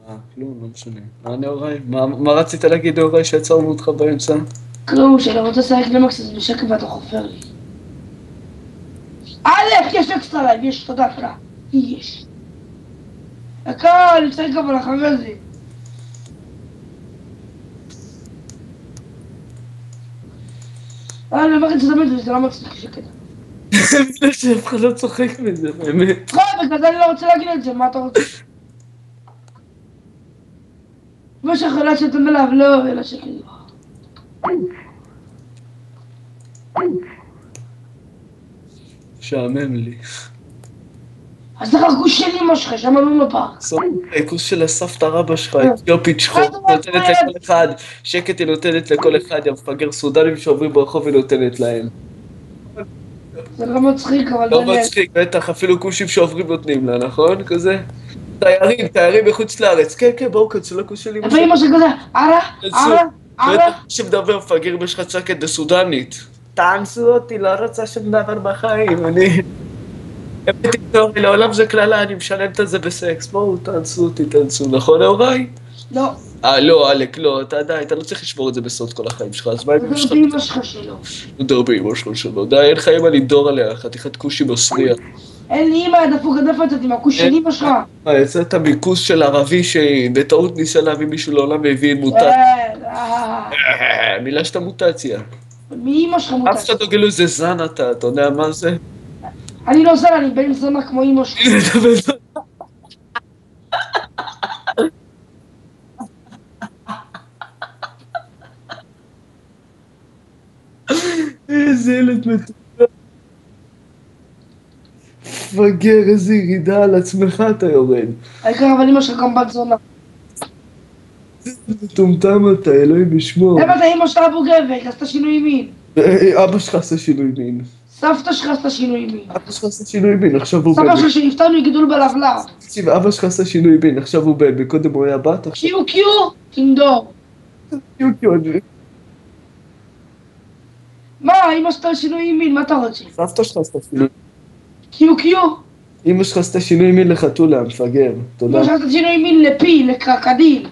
כלום, לא משנה. מה נאורי? מה רצית להגיד נאורי שעצרנו אותך באמצע? כלום, שאני רוצה לשחק למקס אז בשקט ואתה חופר לי. יש אקסטרה לייב, יש, תודה, תודה. יש. הכל, צריך אבל אחרי זה. אני אומר את זה תמיד, זה לא מצליח שקט. בגלל שאף אחד לא צוחק מזה, באמת. צחוק, בגלל זה אני לא רוצה להגיד את זה, מה אתה רוצה? מה שהחלט שאתם אליו, לא, אלא שכאילו. שעמם לי. אז לך כוס של אמא שלך, שמענו לפארק. כוס של הסבתא רבא שלך, אתיופית שחור, נותנת לכל אחד, שקט היא נותנת לכל אחד, המפגר סודנים שעוברים ברחוב היא נותנת להם. זה לא מצחיק, אבל לא מצחיק, בטח, אפילו כושים שעוברים נותנים לה, נכון? כזה? תיירים מחוץ לארץ, כן, כן, בואו כנסו לכוס של אמא שלך. לפעמים משהו כזה, ערה. בטח, שמדבר מפגר יש לך צ'קט בסודנית. תאנסו אותי, לא רוצה שום דבר בחיים, אני... לעולם זה כללה, אני משלמת על זה בסקס, בואו תאנסו אותי, תאנסו, נכון אורי? לא. לא, אלק, לא, אתה לא צריך לשמור את זה בסוד כל החיים שלך, אז מה עם אמא שלך? זה אמא שלך שלו. נדר באמא שלך שלו, די, אין לך אמא לדור עליה, חתיכת כושי מסריח. אין לי אמא, דפוק הדפת עם הכוס של אמא שלך. יצאת מכוס של ערבי שבטעות ניסה להביא מישהו לעולם והביא מוטציה. מילה שאתה מוטציה. מאמא שלך מוטציה. אף אחד לא גילו איזה זן אתה יודע מה זה? אני לא זן, אני בן זונה כמו אמא שלך. איזה ילד מטורף. מפגר, איזה ירידה על עצמך אתה יורד. העיקר אבל אמא שלך גם בת זונה. מטומטם אתה, אלוהים ישמור. למה אתה אמא שלך אבו גבר, עשתה שינוי מין. אבא שלך עשה שינוי מין. סבתא שלך עשתה שינוי מין. אבא שלך עשה שינוי מין, עכשיו הוא בן. סבתא שלך שנפטר מגידול בלבלב. תקשיב, אבא שלך עשה שינוי מין, עכשיו הוא בן, וקודם הוא היה בת, עכשיו... קיו, תינדור. קיו, מה, אמא עשתה שינוי מין, מה אתה רוצה? סבתא שלך עשתה שינוי. קיו. אמא שלך עשתה שינוי מין לחתולה, מפגר. תודה. אמא שלך עשתה שינוי מין לפי, לקרקדיל.